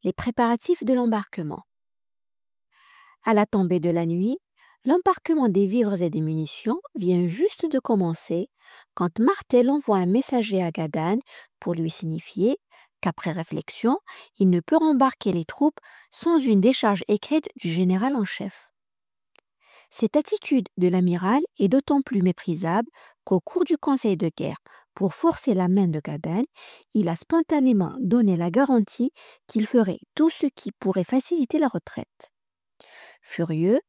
les préparatifs de l'embarquement. À la tombée de la nuit, l'embarquement des vivres et des munitions vient juste de commencer quand Martel envoie un messager à Gadan pour lui signifier qu'après réflexion, il ne peut rembarquer les troupes sans une décharge écrite du général en chef. Cette attitude de l'amiral est d'autant plus méprisable qu'au cours du conseil de guerre, pour forcer la main de Gadan, il a spontanément donné la garantie qu'il ferait tout ce qui pourrait faciliter la retraite. Furieux,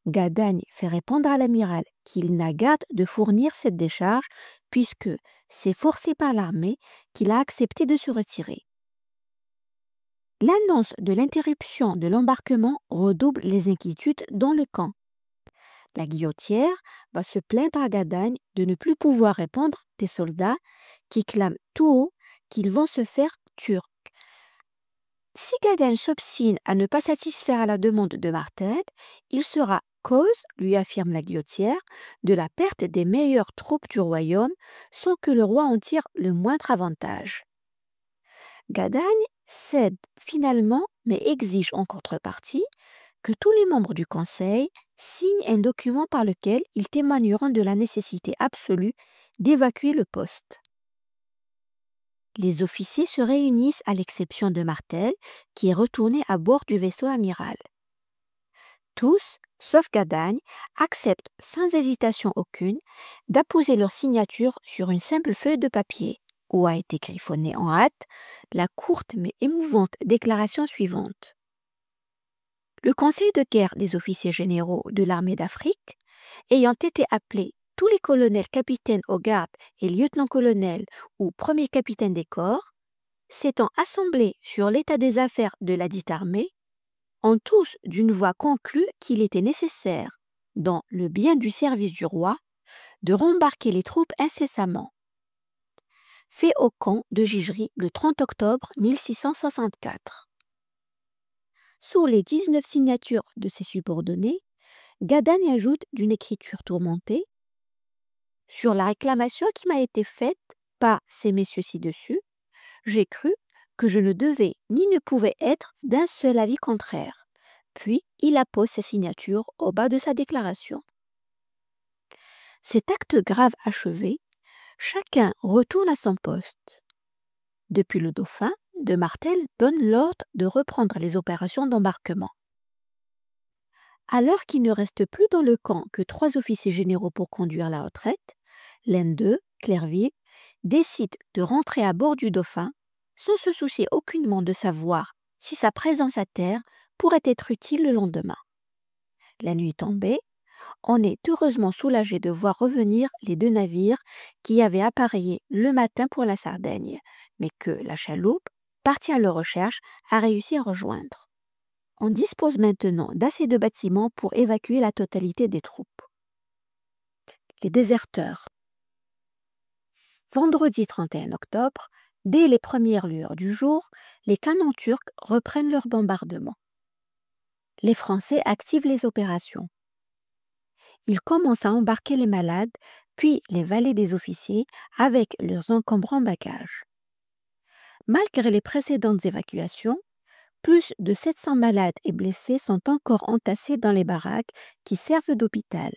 Gadagne fait répondre à l'amiral qu'il n'a garde de fournir cette décharge puisque c'est forcé par l'armée qu'il a accepté de se retirer. L'annonce de l'interruption de l'embarquement redouble les inquiétudes dans le camp. La guillotière va se plaindre à Gadagne de ne plus pouvoir répondre des soldats qui clament tout haut qu'ils vont se faire turcs. Si Gadagne s'obstine à ne pas satisfaire à la demande de Martel, il sera cause, lui affirme la guillotière, de la perte des meilleures troupes du royaume sans que le roi en tire le moindre avantage. Gadagne cède finalement mais exige en contrepartie que tous les membres du conseil signent un document par lequel ils témoigneront de la nécessité absolue d'évacuer le poste. Les officiers se réunissent à l'exception de Martel, qui est retourné à bord du vaisseau amiral. Tous, sauf Gadagne, acceptent sans hésitation aucune d'apposer leur signature sur une simple feuille de papier, où a été griffonnée en hâte la courte mais émouvante déclaration suivante. Le conseil de guerre des officiers généraux de l'armée d'Afrique, ayant été appelés tous les colonels capitaines aux gardes et lieutenants-colonels ou premiers capitaines des corps, s'étant assemblés sur l'état des affaires de la dite armée, ont tous d'une voix conclu qu'il était nécessaire, dans le bien du service du roi, de rembarquer les troupes incessamment. Fait au camp de Gigery le 30 octobre 1664. Sous les 19 signatures de ses subordonnés, Gadagne ajoute d'une écriture tourmentée: sur la réclamation qui m'a été faite par ces messieurs ci-dessus, j'ai cru que je ne devais ni ne pouvais être d'un seul avis contraire. Puis il appose sa signature au bas de sa déclaration. Cet acte grave achevé, chacun retourne à son poste. Depuis le Dauphin, de Martel donne l'ordre de reprendre les opérations d'embarquement. Alors qu'il ne reste plus dans le camp que 3 officiers généraux pour conduire la retraite, l'un d'eux, Clerville, décide de rentrer à bord du Dauphin sans se soucier aucunement de savoir si sa présence à terre pourrait être utile le lendemain. La nuit tombée, on est heureusement soulagé de voir revenir les 2 navires qui avaient appareillé le matin pour la Sardaigne, mais que la chaloupe, partie à leur recherche, a réussi à rejoindre. On dispose maintenant d'assez de bâtiments pour évacuer la totalité des troupes. Les déserteurs. Vendredi 31 octobre, dès les premières lueurs du jour, les canons turcs reprennent leur bombardement. Les Français activent les opérations. Ils commencent à embarquer les malades, puis les valets des officiers avec leurs encombrants bagages. Malgré les précédentes évacuations, plus de 700 malades et blessés sont encore entassés dans les baraques qui servent d'hôpital.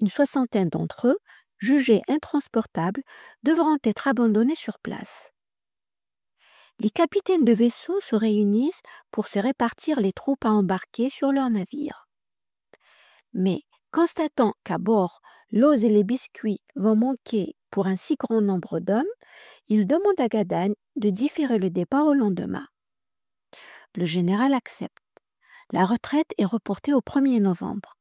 Une soixantaine d'entre eux, jugés intransportables, devront être abandonnés sur place. Les capitaines de vaisseaux se réunissent pour se répartir les troupes à embarquer sur leurs navires. Mais, constatant qu'à bord, l'eau et les biscuits vont manquer pour un si grand nombre d'hommes, ils demandent à Gadagne de différer le départ au lendemain. Le général accepte. La retraite est reportée au 1er novembre.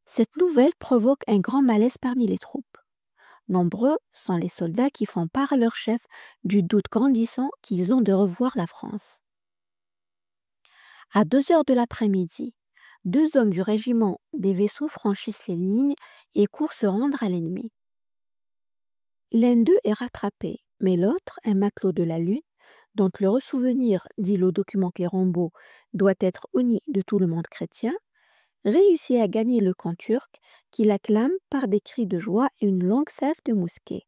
Cette nouvelle provoque un grand malaise parmi les troupes. Nombreux sont les soldats qui font part à leur chef du doute grandissant qu'ils ont de revoir la France. À 2 heures de l'après-midi, 2 hommes du régiment des vaisseaux franchissent les lignes et courent se rendre à l'ennemi. L'un d'eux est rattrapé, mais l'autre, un matelot de la Lune, dont le ressouvenir, dit le document Clérambault, doit être honni de tout le monde chrétien, réussit à gagner le camp turc qui l'acclame par des cris de joie et une longue salve de mousquets.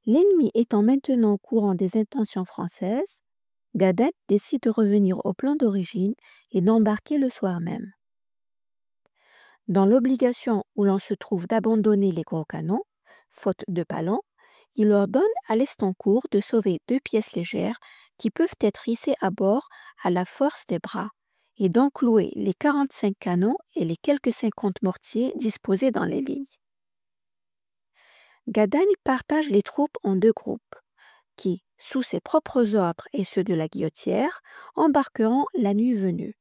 L'ennemi étant maintenant au courant des intentions françaises, Gadan décide de revenir au plan d'origine et d'embarquer le soir même. Dans l'obligation où l'on se trouve d'abandonner les gros canons, faute de ballons, il ordonne à l'Estancourt de sauver 2 pièces légères qui peuvent être hissées à bord à la force des bras et d'enclouer les 45 canons et les quelques 50 mortiers disposés dans les lignes. Gadan partage les troupes en 2 groupes qui, sous ses propres ordres et ceux de la guillotière, embarqueront la nuit venue.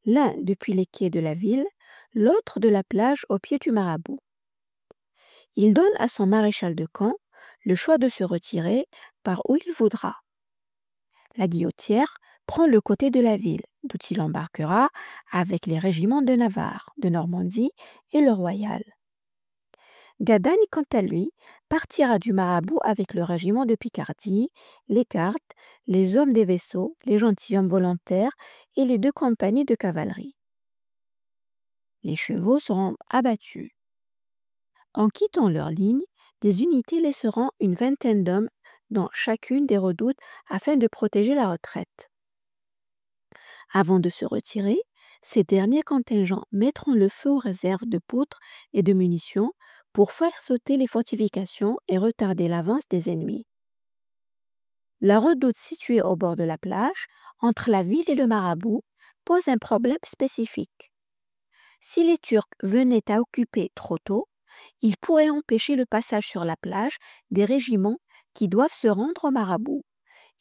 L'un depuis les quais de la ville, l'autre de la plage au pied du marabout. Il donne à son maréchal de camp le choix de se retirer par où il voudra. La guillotière prend le côté de la ville, d'où il embarquera avec les régiments de Navarre, de Normandie et le Royal. Gadan, quant à lui, partira du marabout avec le régiment de Picardie, les gardes, les hommes des vaisseaux, les gentilshommes volontaires et les 2 compagnies de cavalerie. Les chevaux seront abattus. En quittant leur ligne, des unités laisseront une vingtaine d'hommes dans chacune des redoutes afin de protéger la retraite. Avant de se retirer, ces derniers contingents mettront le feu aux réserves de poutres et de munitions pour faire sauter les fortifications et retarder l'avance des ennemis. La redoute située au bord de la plage, entre la ville et le marabout, pose un problème spécifique. Si les Turcs venaient à occuper trop tôt, ils pourraient empêcher le passage sur la plage des régiments qui doivent se rendre au marabout,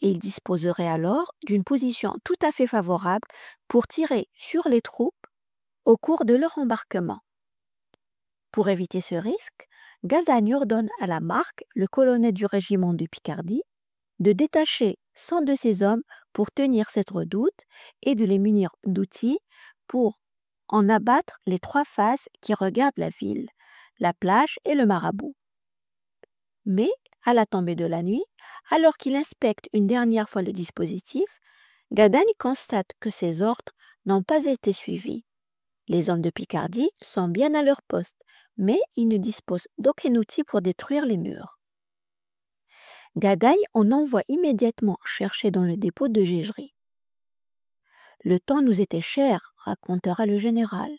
et ils disposeraient alors d'une position tout à fait favorable pour tirer sur les troupes au cours de leur embarquement. Pour éviter ce risque, Gadan ordonne à Lamarque, le colonel du régiment de Picardie, de détacher 100 de ses hommes pour tenir cette redoute et de les munir d'outils pour en abattre les 3 faces qui regardent la ville, la plage et le marabout. Mais, à la tombée de la nuit, alors qu'il inspecte une dernière fois le dispositif, Gadan constate que ses ordres n'ont pas été suivis. Les hommes de Picardie sont bien à leur poste, mais ils ne disposent d'aucun outil pour détruire les murs. Gadan en envoie immédiatement chercher dans le dépôt de Gigery. Le temps nous était cher, racontera le général.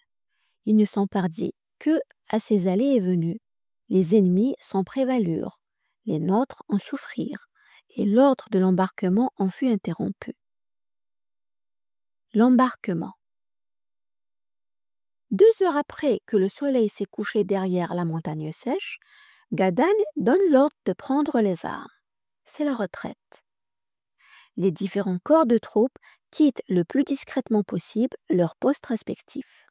Ils ne sont pardis que à ses allées et venues. Les ennemis s'en prévalurent, les nôtres en souffrirent, et l'ordre de l'embarquement en fut interrompu. L'embarquement. 2 heures après que le soleil s'est couché derrière la montagne sèche, Gadan donne l'ordre de prendre les armes. C'est la retraite. Les différents corps de troupes quittent le plus discrètement possible leurs postes respectifs.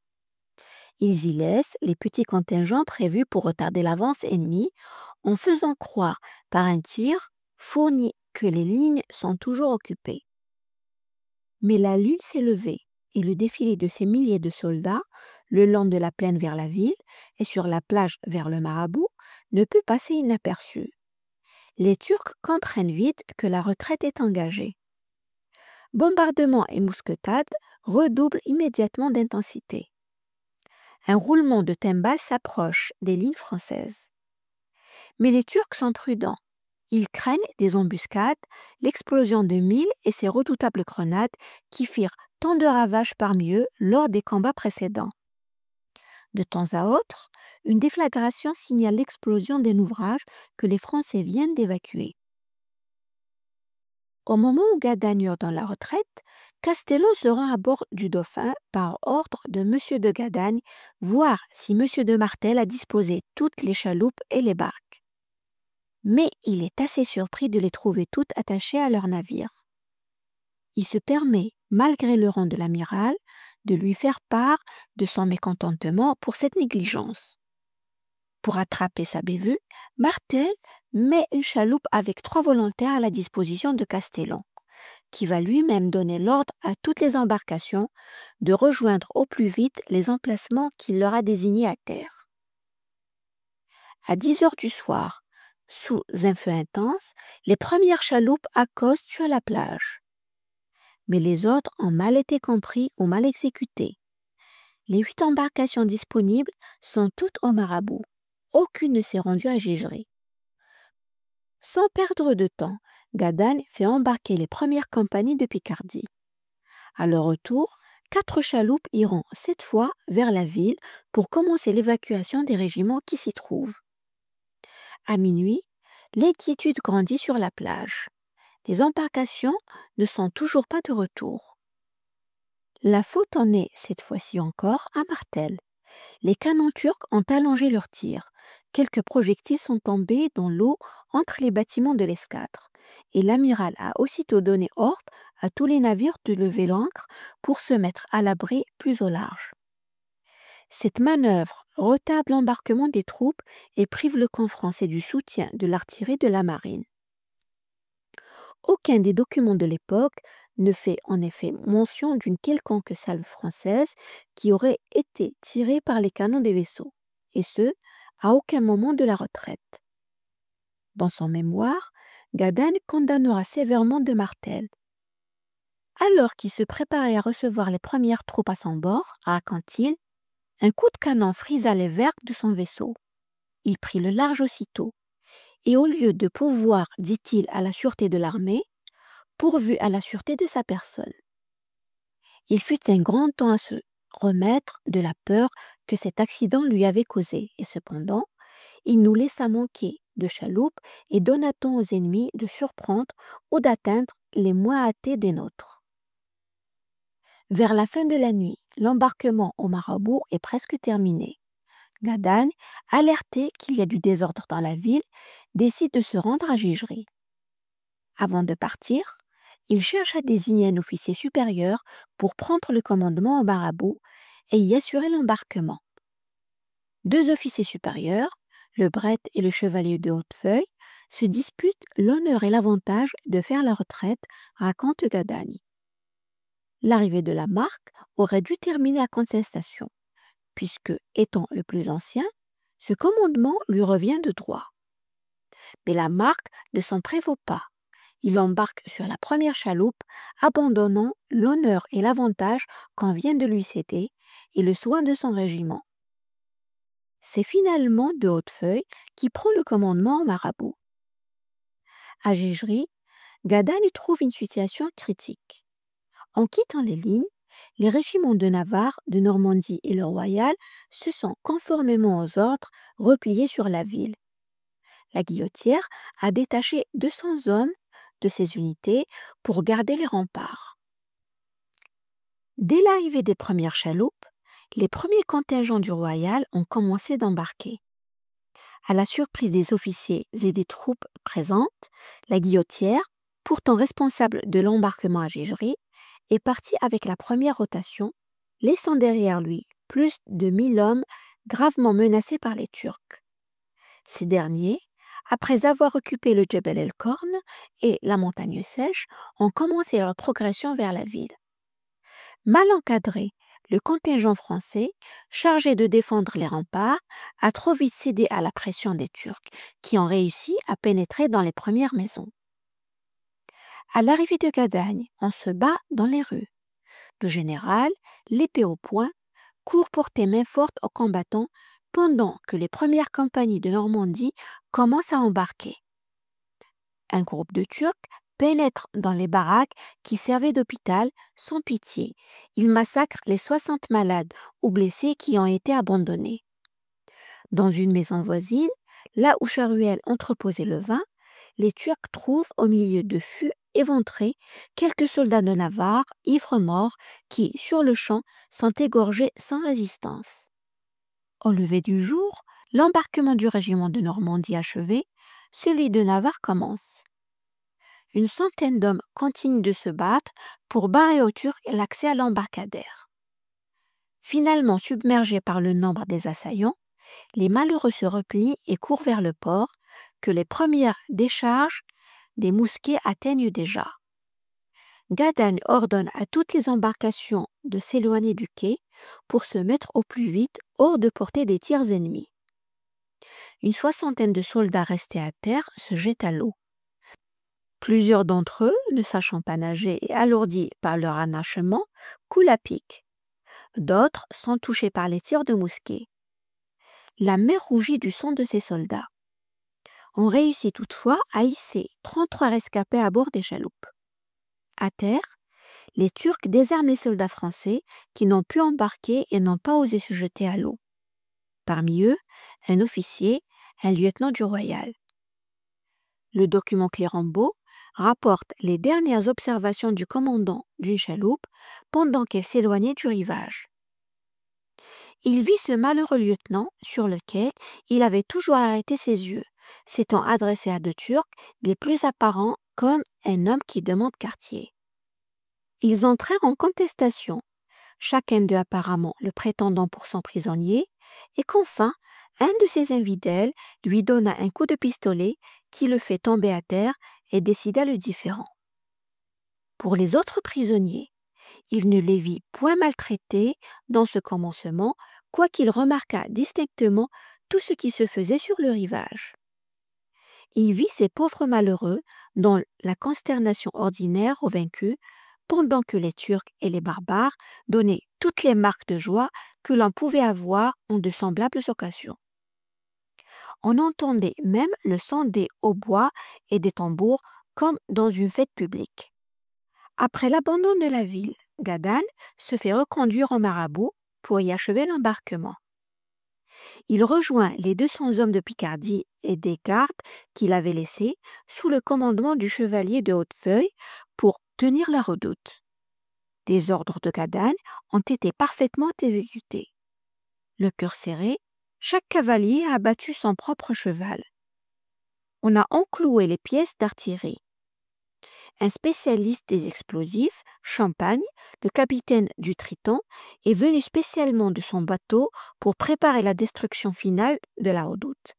Ils y laissent les petits contingents prévus pour retarder l'avance ennemie en faisant croire par un tir fourni que les lignes sont toujours occupées. Mais la lune s'est levée et le défilé de ces milliers de soldats, le long de la plaine vers la ville et sur la plage vers le marabout, ne peut passer inaperçu. Les Turcs comprennent vite que la retraite est engagée. Bombardements et mousquetades redoublent immédiatement d'intensité. Un roulement de timbales s'approche des lignes françaises. Mais les Turcs sont prudents. Ils craignent des embuscades, l'explosion de mines et ces redoutables grenades qui firent tant de ravages parmi eux lors des combats précédents. De temps à autre, une déflagration signale l'explosion d'un ouvrage que les Français viennent d'évacuer. Au moment où Gadan dans la retraite, Castello se rend à bord du Dauphin par ordre de M. de Gadagne, voir si M. de Martel a disposé toutes les chaloupes et les barques. Mais il est assez surpris de les trouver toutes attachées à leur navire. Il se permet, malgré le rang de l'amiral, de lui faire part de son mécontentement pour cette négligence. Pour attraper sa bévue, Martel met une chaloupe avec 3 volontaires à la disposition de Castellon, qui va lui-même donner l'ordre à toutes les embarcations de rejoindre au plus vite les emplacements qu'il leur a désignés à terre. À 10 heures du soir, sous un feu intense, les premières chaloupes accostent sur la plage. Mais les ordres ont mal été compris ou mal exécutés. Les 8 embarcations disponibles sont toutes au marabout. Aucune ne s'est rendue à Gigery. Sans perdre de temps, Gadan fait embarquer les premières compagnies de Picardie. À leur retour, 4 chaloupes iront cette fois vers la ville pour commencer l'évacuation des régiments qui s'y trouvent. À minuit, l'inquiétude grandit sur la plage. Les embarcations ne sont toujours pas de retour. La faute en est, cette fois-ci encore, à Martel. Les canons turcs ont allongé leurs tirs. Quelques projectiles sont tombés dans l'eau entre les bâtiments de l'escadre. Et l'amiral a aussitôt donné ordre à tous les navires de lever l'ancre pour se mettre à l'abri plus au large. Cette manœuvre retarde l'embarquement des troupes et prive le camp français du soutien de l'artillerie de la marine. Aucun des documents de l'époque ne fait en effet mention d'une quelconque salve française qui aurait été tirée par les canons des vaisseaux, et ce, à aucun moment de la retraite. Dans son mémoire, Gadan condamnera sévèrement de Martel. Alors qu'il se préparait à recevoir les premières troupes à son bord, raconte-t-il, un coup de canon frisa les vergues de son vaisseau. Il prit le large aussitôt, et au lieu de pourvoir, dit-il, à la sûreté de l'armée, pourvu à la sûreté de sa personne. Il fut un grand temps à se remettre de la peur que cet accident lui avait causée, et cependant, il nous laissa manquer de chaloupes et donna-t-on aux ennemis de surprendre ou d'atteindre les moins hâtés des nôtres. Vers la fin de la nuit, l'embarquement au Marabout est presque terminé. Gadan, alerté qu'il y a du désordre dans la ville, décide de se rendre à Gigri. Avant de partir, il cherche à désigner un officier supérieur pour prendre le commandement au Marabout et y assurer l'embarquement. 2 officiers supérieurs, le Bret et le chevalier de Hautefeuille, se disputent l'honneur et l'avantage de faire la retraite, raconte Gadan. L'arrivée de la Marque aurait dû terminer la contestation, puisque, étant le plus ancien, ce commandement lui revient de droit. Mais la Marque ne s'en prévaut pas. Il embarque sur la première chaloupe, abandonnant l'honneur et l'avantage qu'on vient de lui céder et le soin de son régiment. C'est finalement de Hautefeuille qui prend le commandement au Marabout. À Gigri, Gadan y trouve une situation critique. En quittant les lignes, les régiments de Navarre, de Normandie et le Royal se sont, conformément aux ordres, repliés sur la ville. La Guillotière a détaché 200 hommes de ces unités pour garder les remparts. Dès l'arrivée des premières chaloupes, les premiers contingents du Royal ont commencé d'embarquer. À la surprise des officiers et des troupes présentes, la Guillotière, pourtant responsable de l'embarquement à Gigri, est parti avec la première rotation, laissant derrière lui plus de 1000 hommes gravement menacés par les Turcs. Ces derniers, après avoir occupé le Djebel el-Korn et la montagne sèche, ont commencé leur progression vers la ville. Mal encadré, le contingent français, chargé de défendre les remparts, a trop vite cédé à la pression des Turcs, qui ont réussi à pénétrer dans les premières maisons. À l'arrivée de Gadagne, on se bat dans les rues. Le général, l'épée au poing, court porter main forte aux combattants pendant que les premières compagnies de Normandie commencent à embarquer. Un groupe de Turcs pénètre dans les baraques qui servaient d'hôpital sans pitié. Ils massacrent les 60 malades ou blessés qui ont été abandonnés. Dans une maison voisine, là où Charuel entreposait le vin, les Turcs trouvent au milieu de fûts éventrés quelques soldats de Navarre, ivres morts, qui, sur le champ, sont égorgés sans résistance. Au lever du jour, l'embarquement du régiment de Normandie achevé, celui de Navarre commence. Une centaine d'hommes continuent de se battre pour barrer aux Turcs l'accès à l'embarcadère. Finalement submergés par le nombre des assaillants, les malheureux se replient et courent vers le port, que les premières décharges des mousquets atteignent déjà. Gadan ordonne à toutes les embarcations de s'éloigner du quai pour se mettre au plus vite hors de portée des tirs ennemis. Une soixantaine de soldats restés à terre se jettent à l'eau. Plusieurs d'entre eux, ne sachant pas nager et alourdis par leur harnachement, coulent à pic. D'autres sont touchés par les tirs de mousquet. La mer rougit du sang de ces soldats. On réussit toutefois à hisser 33 rescapés à bord des chaloupes. À terre, les Turcs désarment les soldats français qui n'ont pu embarquer et n'ont pas osé se jeter à l'eau. Parmi eux, un officier, un lieutenant du Royal. Le document Clérambault rapporte les dernières observations du commandant d'une chaloupe pendant qu'elle s'éloignait du rivage. Il vit ce malheureux lieutenant sur lequel il avait toujours arrêté ses yeux, s'étant adressé à deux Turcs les plus apparents comme un homme qui demande quartier. Ils entrèrent en contestation, chacun d'eux apparemment le prétendant pour son prisonnier, et qu'enfin, un de ses infidèles lui donna un coup de pistolet qui le fait tomber à terre et décida le différend. Pour les autres prisonniers, il ne les vit point maltraités dans ce commencement, quoiqu'il remarquât distinctement tout ce qui se faisait sur le rivage. Il vit ces pauvres malheureux dans la consternation ordinaire aux vaincus, pendant que les Turcs et les barbares donnaient toutes les marques de joie que l'on pouvait avoir en de semblables occasions. On entendait même le son des hautbois et des tambours comme dans une fête publique. Après l'abandon de la ville, Gadan se fait reconduire au Marabout pour y achever l'embarquement. Il rejoint les 200 hommes de Picardie et des gardes qu'il avait laissés sous le commandement du chevalier de Hautefeuille pour tenir la redoute. Des ordres de Gadan ont été parfaitement exécutés. Le cœur serré, chaque cavalier a abattu son propre cheval. On a encloué les pièces d'artillerie. Un spécialiste des explosifs, Champagne, le capitaine du Triton, est venu spécialement de son bateau pour préparer la destruction finale de la redoute.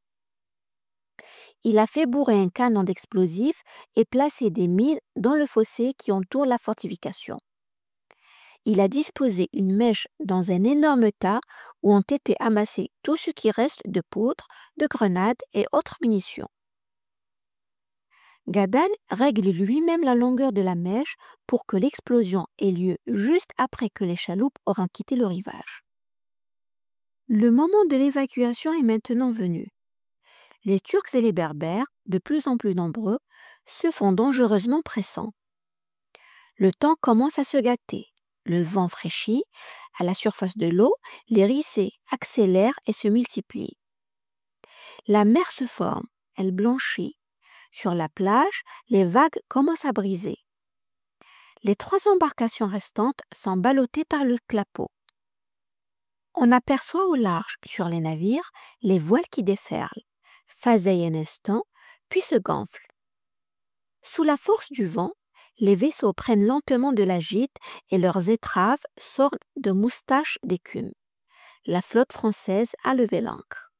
Il a fait bourrer un canon d'explosifs et placé des mines dans le fossé qui entoure la fortification. Il a disposé une mèche dans un énorme tas où ont été amassés tout ce qui reste de poudre, de grenades et autres munitions. Gadan règle lui-même la longueur de la mèche pour que l'explosion ait lieu juste après que les chaloupes auront quitté le rivage. Le moment de l'évacuation est maintenant venu. Les Turcs et les Berbères, de plus en plus nombreux, se font dangereusement pressants. Le temps commence à se gâter. Le vent fraîchit, à la surface de l'eau, les risées accélèrent et se multiplient. La mer se forme, elle blanchit. Sur la plage, les vagues commencent à briser. Les 3 embarcations restantes sont ballottées par le clapot. On aperçoit au large, sur les navires, les voiles qui déferlent, faseillent un instant, puis se gonflent. Sous la force du vent, les vaisseaux prennent lentement de la gîte et leurs étraves sortent de moustaches d'écume. La flotte française a levé l'ancre.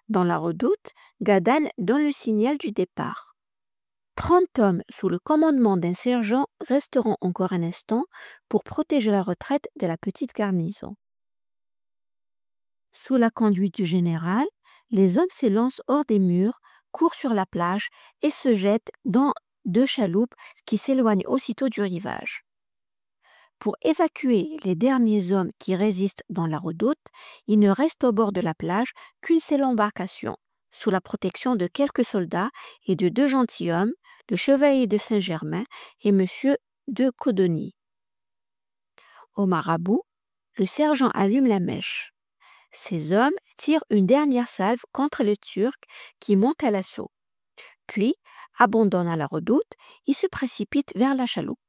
Dans la redoute, Gadan donne le signal du départ. 30 hommes sous le commandement d'un sergent resteront encore un instant pour protéger la retraite de la petite garnison. Sous la conduite du général, les hommes s'élancent hors des murs, courent sur la plage et se jettent dans 2 chaloupes qui s'éloignent aussitôt du rivage. Pour évacuer les derniers hommes qui résistent dans la redoute, il ne reste au bord de la plage qu'une seule embarcation, sous la protection de quelques soldats et de 2 gentilshommes, le chevalier de Saint-Germain et monsieur de Codogny. Au Marabout, le sergent allume la mèche. Ces hommes tirent une dernière salve contre les Turcs qui montent à l'assaut. Puis, abandonnant la redoute, ils se précipitent vers la chaloupe.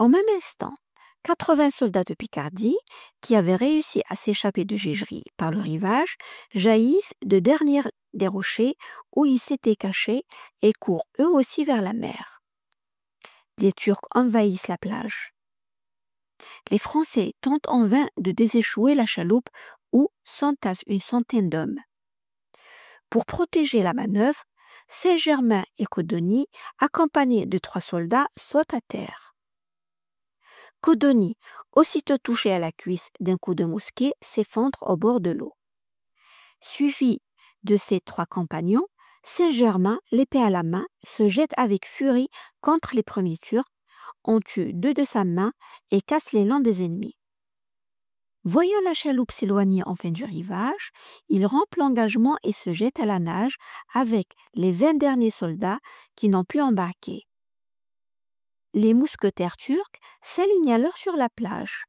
Au même instant, 80 soldats de Picardie, qui avaient réussi à s'échapper de Gigery par le rivage, jaillissent de derrière des rochers où ils s'étaient cachés et courent eux aussi vers la mer. Les Turcs envahissent la plage. Les Français tentent en vain de déséchouer la chaloupe où s'entassent une centaine d'hommes. Pour protéger la manœuvre, Saint-Germain et Codogny, accompagnés de 3 soldats, sautent à terre. Codogny, aussitôt touché à la cuisse d'un coup de mousquet, s'effondre au bord de l'eau. Suivi de ses 3 compagnons, Saint-Germain, l'épée à la main, se jette avec furie contre les premiers Turcs, en tue 2 de sa main et casse les lances des ennemis. Voyant la chaloupe s'éloigner enfin du rivage, il rompt l'engagement et se jette à la nage avec les 20 derniers soldats qui n'ont pu embarquer. Les mousquetaires turcs s'alignent alors sur la plage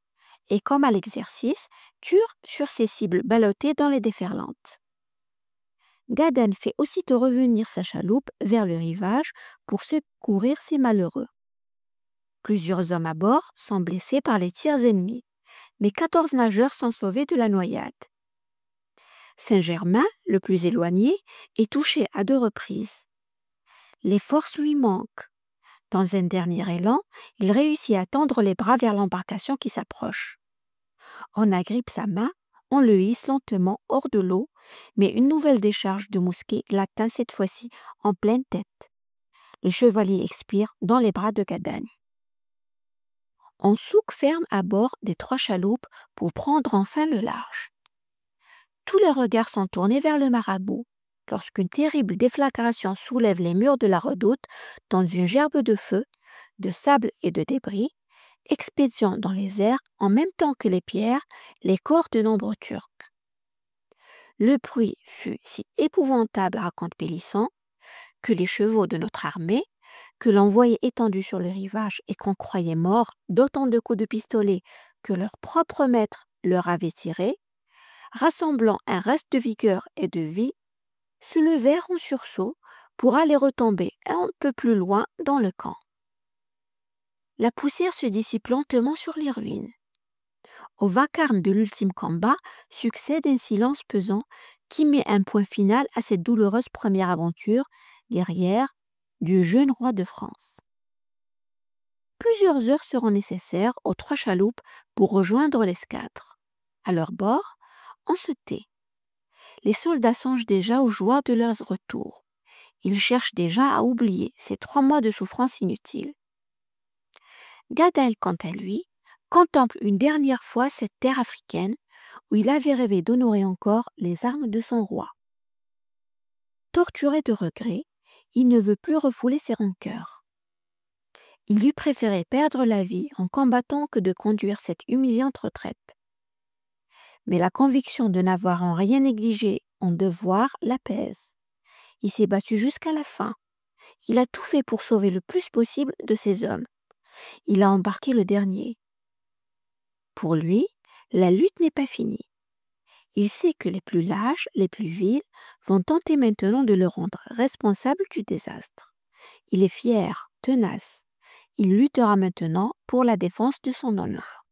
et, comme à l'exercice, tirent sur ces cibles ballottées dans les déferlantes. Gaden fait aussitôt revenir sa chaloupe vers le rivage pour secourir ces malheureux. Plusieurs hommes à bord sont blessés par les tirs ennemis, mais 14 nageurs sont sauvés de la noyade. Saint-Germain, le plus éloigné, est touché à 2 reprises. Les forces lui manquent. Dans un dernier élan, il réussit à tendre les bras vers l'embarcation qui s'approche. On agrippe sa main, on le hisse lentement hors de l'eau, mais une nouvelle décharge de mousquet l'atteint cette fois-ci en pleine tête. Le chevalier expire dans les bras de Gaden. On souque ferme à bord des 3 chaloupes pour prendre enfin le large. Tous les regards sont tournés vers le marabout, lorsqu'une terrible déflagration soulève les murs de la redoute dans une gerbe de feu, de sable et de débris, expédiant dans les airs en même temps que les pierres les corps de nombreux Turcs. Le bruit fut si épouvantable, raconte Pélisson, que les chevaux de notre armée, que l'on voyait étendus sur le rivage et qu'on croyait morts d'autant de coups de pistolet que leur propre maître leur avait tirés, rassemblant un reste de vigueur et de vie, se levèrent en sursaut pour aller retomber un peu plus loin dans le camp. La poussière se dissipe lentement sur les ruines. Au vacarme de l'ultime combat succède un silence pesant qui met un point final à cette douloureuse première aventure guerrière du jeune roi de France. Plusieurs heures seront nécessaires aux 3 chaloupes pour rejoindre l'escadre. À leur bord, on se tait. Les soldats songent déjà aux joies de leur retour. Ils cherchent déjà à oublier ces 3 mois de souffrance inutiles. Gadel, quant à lui, contemple une dernière fois cette terre africaine où il avait rêvé d'honorer encore les armes de son roi. Torturé de regrets, il ne veut plus refouler ses rancœurs. Il lui préférait perdre la vie en combattant que de conduire cette humiliante retraite. Mais la conviction de n'avoir en rien négligé son devoir l'apaise. Il s'est battu jusqu'à la fin. Il a tout fait pour sauver le plus possible de ses hommes. Il a embarqué le dernier. Pour lui, la lutte n'est pas finie. Il sait que les plus lâches, les plus vils, vont tenter maintenant de le rendre responsable du désastre. Il est fier, tenace. Il luttera maintenant pour la défense de son honneur.